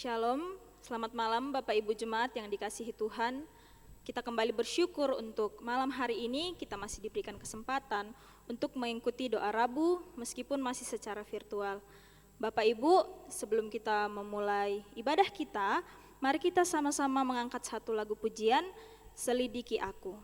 Shalom, selamat malam Bapak Ibu Jemaat yang dikasihi Tuhan. Kita kembali bersyukur untuk malam hari ini kita masih diberikan kesempatan untuk mengikuti doa Rabu meskipun masih secara virtual. Bapak Ibu, sebelum kita memulai ibadah kita, mari kita sama-sama mengangkat satu lagu pujian, Selidiki Aku.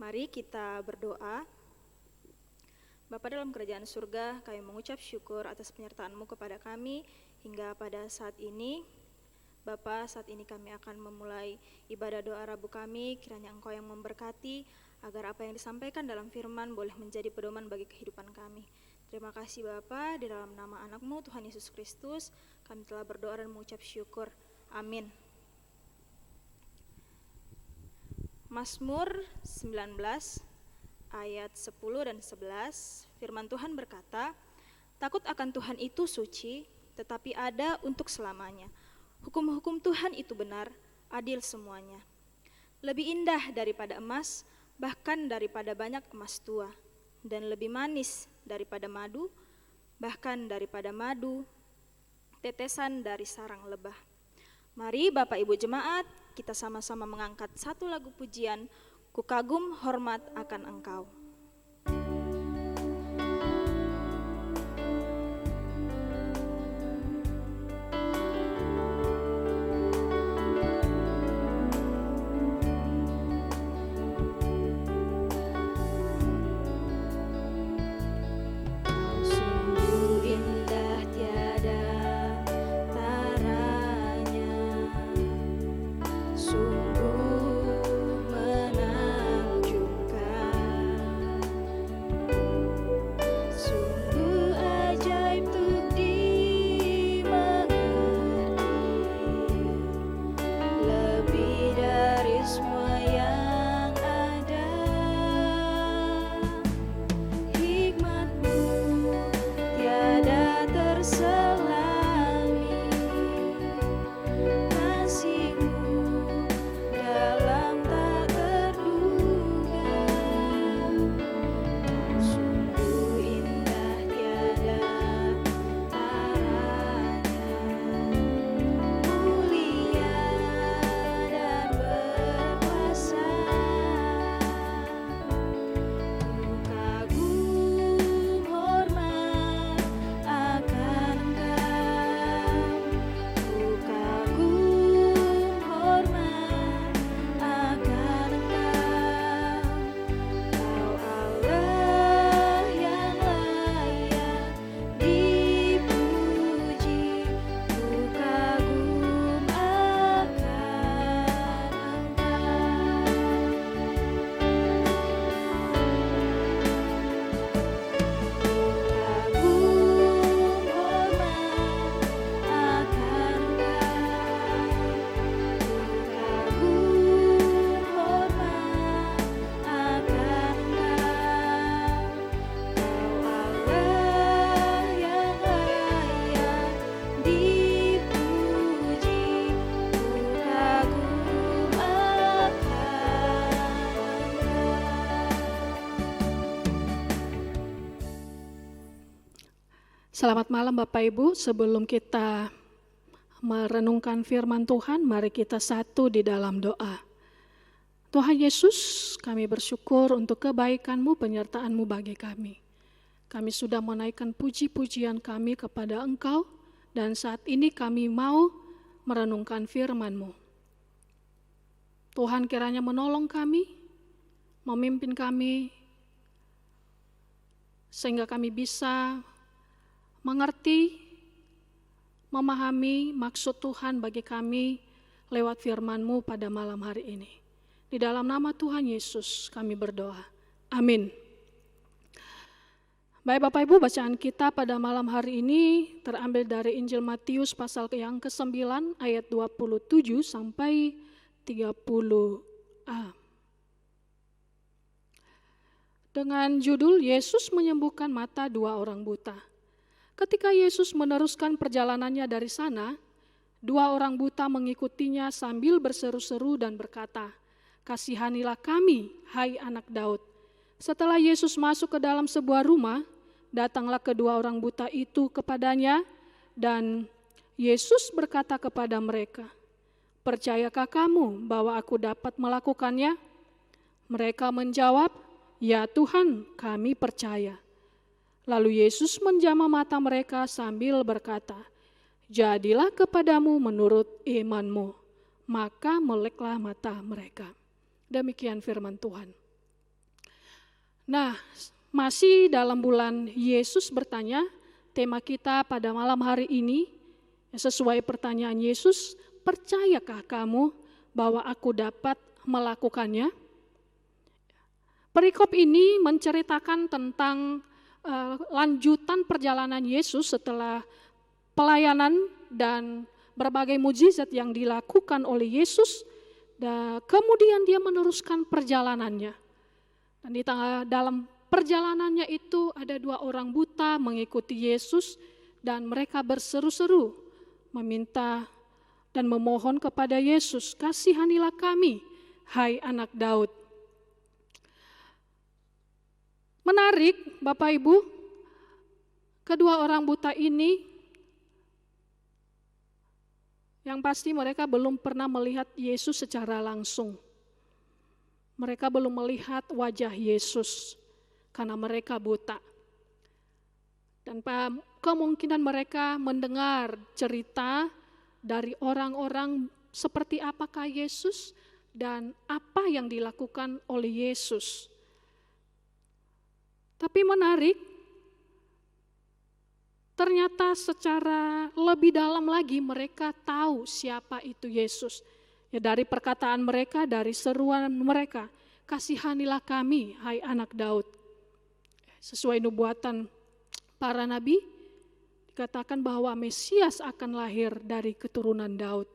Mari kita berdoa. Bapa dalam kerajaan surga, kami mengucap syukur atas penyertaan-Mu kepada kami hingga pada saat ini. Bapa, saat ini kami akan memulai ibadah doa Rabu kami, kiranya Engkau yang memberkati agar apa yang disampaikan dalam firman boleh menjadi pedoman bagi kehidupan kami. Terima kasih Bapa, di dalam nama anak-Mu Tuhan Yesus Kristus, kami telah berdoa dan mengucap syukur. Amin. Mazmur 19 ayat 10 dan 11, firman Tuhan berkata, "Takut akan Tuhan itu suci, tetapi ada untuk selamanya. Hukum-hukum Tuhan itu benar, adil semuanya. Lebih indah daripada emas, bahkan daripada banyak emas tua, dan lebih manis daripada madu, bahkan daripada madu, tetesan dari sarang lebah." Mari Bapak Ibu Jemaat, kita sama-sama mengangkat satu lagu pujian, Ku Kagum Hormat Akan Engkau. Sungguh menakjubkan. Selamat malam Bapak Ibu, sebelum kita merenungkan firman Tuhan, mari kita satu di dalam doa. Tuhan Yesus, kami bersyukur untuk kebaikan-Mu, penyertaan-Mu bagi kami. Kami sudah menaikkan puji-pujian kami kepada Engkau, dan saat ini kami mau merenungkan firman-Mu. Tuhan kiranya menolong kami, memimpin kami, sehingga kami bisa mengerti, memahami maksud Tuhan bagi kami lewat firman-Mu pada malam hari ini. Di dalam nama Tuhan Yesus kami berdoa. Amin. Baik Bapak Ibu, bacaan kita pada malam hari ini terambil dari Injil Matius pasal yang ke-9 ayat 27 sampai 30a. Dengan judul Yesus menyembuhkan mata dua orang buta. Ketika Yesus meneruskan perjalanannya dari sana, dua orang buta mengikutinya sambil berseru-seru dan berkata, "Kasihanilah kami, hai anak Daud." Setelah Yesus masuk ke dalam sebuah rumah, datanglah kedua orang buta itu kepadanya, dan Yesus berkata kepada mereka, "Percayakah kamu bahwa aku dapat melakukannya?" Mereka menjawab, "Ya Tuhan, kami percaya." Lalu Yesus menjamah mata mereka sambil berkata, "Jadilah kepadamu menurut imanmu." Maka meleklah mata mereka. Demikian firman Tuhan. Nah, masih dalam bulan Yesus bertanya, tema kita pada malam hari ini, sesuai pertanyaan Yesus, "Percayakah kamu bahwa aku dapat melakukannya?" Perikop ini menceritakan tentang lanjutan perjalanan Yesus setelah pelayanan dan berbagai mukjizat yang dilakukan oleh Yesus, dan kemudian dia meneruskan perjalanannya. Dan di dalam perjalanannya itu ada dua orang buta mengikuti Yesus, dan mereka berseru-seru meminta dan memohon kepada Yesus, "Kasihanilah kami, hai anak Daud." Menarik Bapak Ibu, kedua orang buta ini yang pasti mereka belum pernah melihat Yesus secara langsung. Mereka belum melihat wajah Yesus karena mereka buta. Dan kemungkinan mereka mendengar cerita dari orang-orang seperti apakah Yesus dan apa yang dilakukan oleh Yesus. Tapi menarik, ternyata secara lebih dalam lagi mereka tahu siapa itu Yesus. Ya, dari perkataan mereka, dari seruan mereka, "Kasihanilah kami, hai anak Daud." Sesuai nubuatan para nabi, dikatakan bahwa Mesias akan lahir dari keturunan Daud.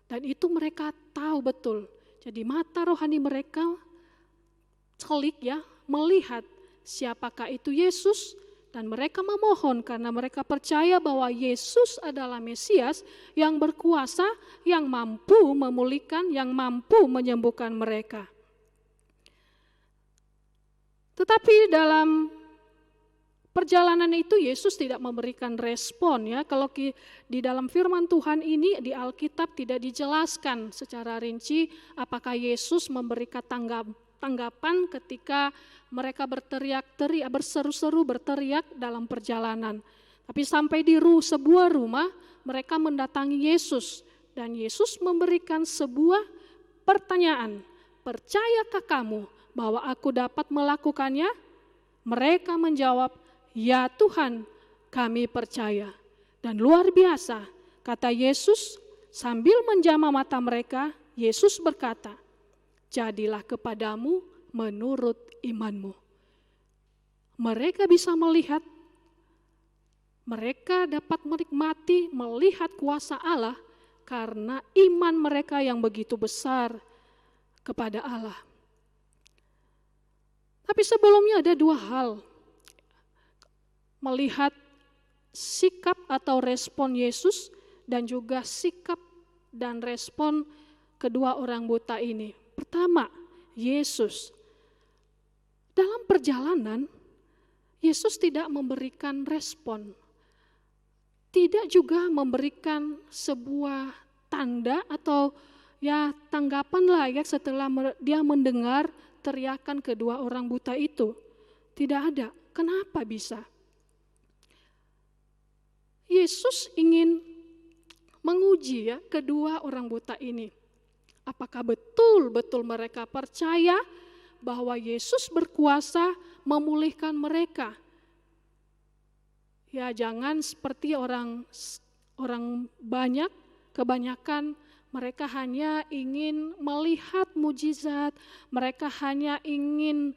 Dan itu mereka tahu betul. Jadi mata rohani mereka celik ya, melihat siapakah itu Yesus, dan mereka memohon karena mereka percaya bahwa Yesus adalah Mesias yang berkuasa, yang mampu memulihkan, yang mampu menyembuhkan mereka. Tetapi dalam perjalanan itu Yesus tidak memberikan respon ya. Kalau di dalam firman Tuhan ini di Alkitab tidak dijelaskan secara rinci apakah Yesus memberikan tanggapan ketika mereka berteriak-teriak, berseru-seru, berteriak dalam perjalanan. Tapi sampai di sebuah rumah, mereka mendatangi Yesus. Dan Yesus memberikan sebuah pertanyaan, "Percayakah kamu bahwa aku dapat melakukannya?" Mereka menjawab, "Ya Tuhan, kami percaya." Dan luar biasa, kata Yesus, sambil menjamah mata mereka, Yesus berkata, "Jadilah kepadamu menurut imanmu." Mereka bisa melihat, mereka dapat menikmati, melihat kuasa Allah karena iman mereka yang begitu besar kepada Allah. Tapi sebelumnya ada dua hal. Melihat sikap atau respon Yesus dan juga sikap dan respon kedua orang buta ini. Pertama, Yesus. Dalam perjalanan, Yesus tidak memberikan respon. tidak juga memberikan sebuah tanda atau ya tanggapan lah ya setelah dia mendengar teriakan kedua orang buta itu. Tidak ada. Kenapa bisa? Yesus ingin menguji ya kedua orang buta ini. Apakah betul-betul mereka percaya bahwa Yesus berkuasa memulihkan mereka? Ya jangan seperti orang banyak, kebanyakan mereka hanya ingin melihat mujizat, mereka hanya ingin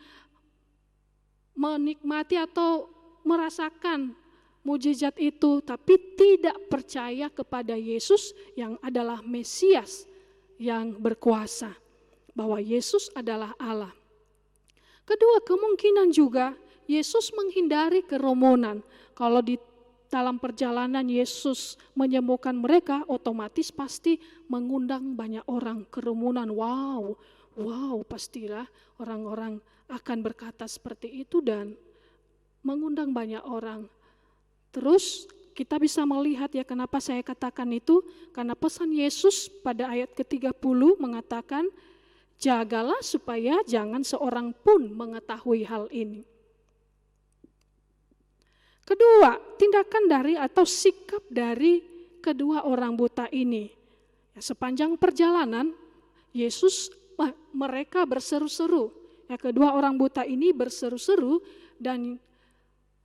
menikmati atau merasakan mujizat itu, tapi tidak percaya kepada Yesus yang adalah Mesias yang berkuasa, bahwa Yesus adalah Allah. Kedua, kemungkinan juga Yesus menghindari kerumunan. Kalau di dalam perjalanan Yesus menyembuhkan mereka, otomatis pasti mengundang banyak orang, kerumunan. Wow, pastilah orang-orang akan berkata seperti itu dan mengundang banyak orang. Terus kita bisa melihat ya kenapa saya katakan itu, karena pesan Yesus pada ayat ke-30 mengatakan, jagalah supaya jangan seorang pun mengetahui hal ini. Kedua, tindakan dari atau sikap dari kedua orang buta ini. Ya, sepanjang perjalanan, mereka berseru-seru. Ya, kedua orang buta ini berseru-seru dan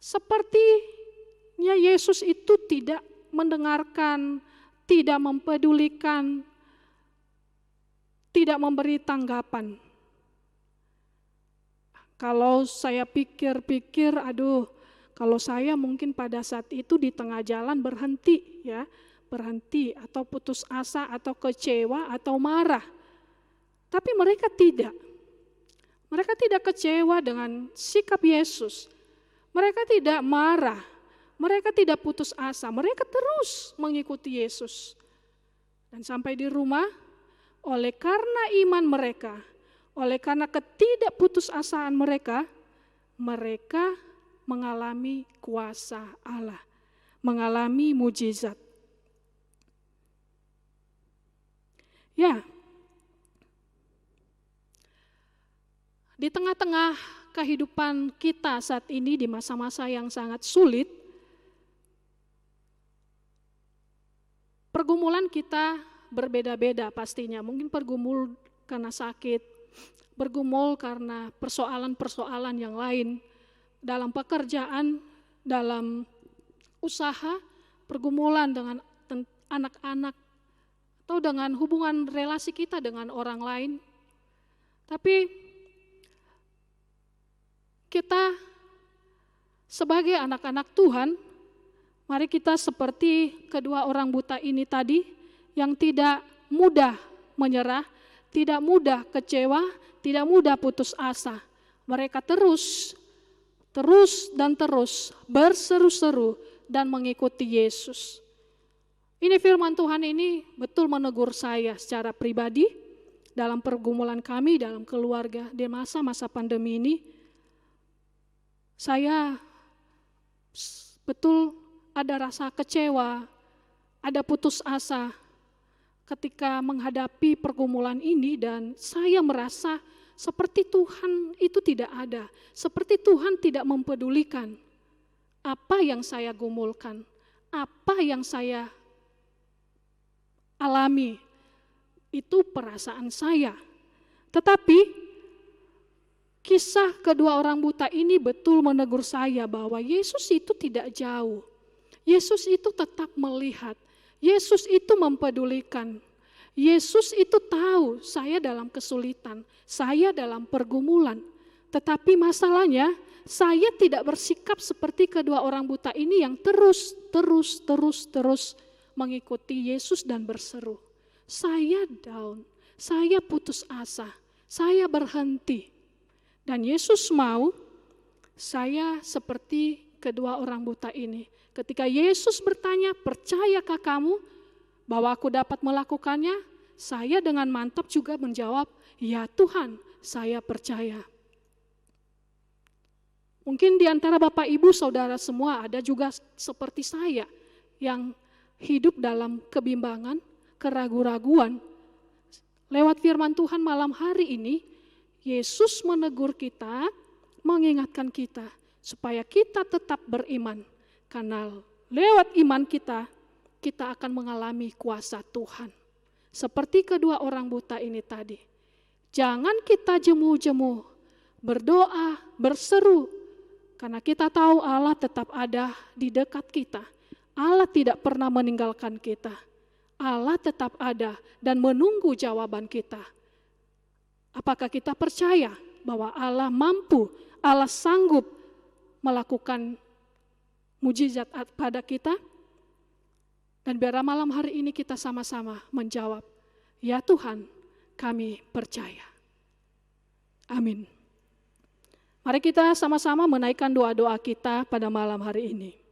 sepertinya Yesus itu tidak mendengarkan, tidak mempedulikan, tidak memberi tanggapan. Kalau saya pikir-pikir, kalau saya mungkin pada saat itu di tengah jalan berhenti atau putus asa atau kecewa atau marah. Tapi mereka tidak. Mereka tidak kecewa dengan sikap Yesus. Mereka tidak marah. Mereka tidak putus asa. Mereka terus mengikuti Yesus. Dan sampai di rumah, oleh karena iman mereka, oleh karena ketidakputusasaan mereka mengalami kuasa Allah, mengalami mujizat. Ya, di tengah-tengah kehidupan kita saat ini di masa-masa yang sangat sulit, pergumulan kita berbeda-beda pastinya. Mungkin bergumul karena sakit, bergumul karena persoalan-persoalan yang lain. Dalam pekerjaan, dalam usaha, pergumulan dengan anak-anak, atau dengan hubungan relasi kita dengan orang lain. Tapi kita sebagai anak-anak Tuhan, mari kita seperti kedua orang buta ini tadi, yang tidak mudah menyerah, tidak mudah kecewa, tidak mudah putus asa. Mereka terus berseru-seru dan mengikuti Yesus. Ini firman Tuhan ini betul menegur saya secara pribadi dalam pergumulan kami, dalam keluarga di masa-masa pandemi ini. Saya betul ada rasa kecewa, ada putus asa ketika menghadapi pergumulan ini, dan saya merasa seperti Tuhan itu tidak ada, seperti Tuhan tidak mempedulikan apa yang saya gumulkan, apa yang saya alami, itu perasaan saya. Tetapi kisah kedua orang buta ini betul menegur saya bahwa Yesus itu tidak jauh, Yesus itu tetap melihat, Yesus itu mempedulikan. Yesus itu tahu saya dalam kesulitan, saya dalam pergumulan. Tetapi masalahnya, saya tidak bersikap seperti kedua orang buta ini yang terus mengikuti Yesus dan berseru. Saya down, saya putus asa, saya berhenti. Dan Yesus mau saya seperti kedua orang buta ini. Ketika Yesus bertanya, percayakah kamu bahwa aku dapat melakukannya? Saya dengan mantap juga menjawab, ya Tuhan, saya percaya. Mungkin di antara Bapak Ibu Saudara semua ada juga seperti saya yang hidup dalam kebimbangan, keraguan-raguan. Lewat firman Tuhan malam hari ini, Yesus menegur kita, mengingatkan kita supaya kita tetap beriman. Karena lewat iman kita, kita akan mengalami kuasa Tuhan. Seperti kedua orang buta ini tadi. Jangan kita jemu-jemu, berdoa, berseru, karena kita tahu Allah tetap ada di dekat kita. Allah tidak pernah meninggalkan kita. Allah tetap ada dan menunggu jawaban kita. Apakah kita percaya bahwa Allah mampu, Allah sanggup melakukan mujizat pada kita? Dan biar malam hari ini kita sama-sama menjawab, ya Tuhan, kami percaya. Amin. Mari kita sama-sama menaikkan doa-doa kita pada malam hari ini.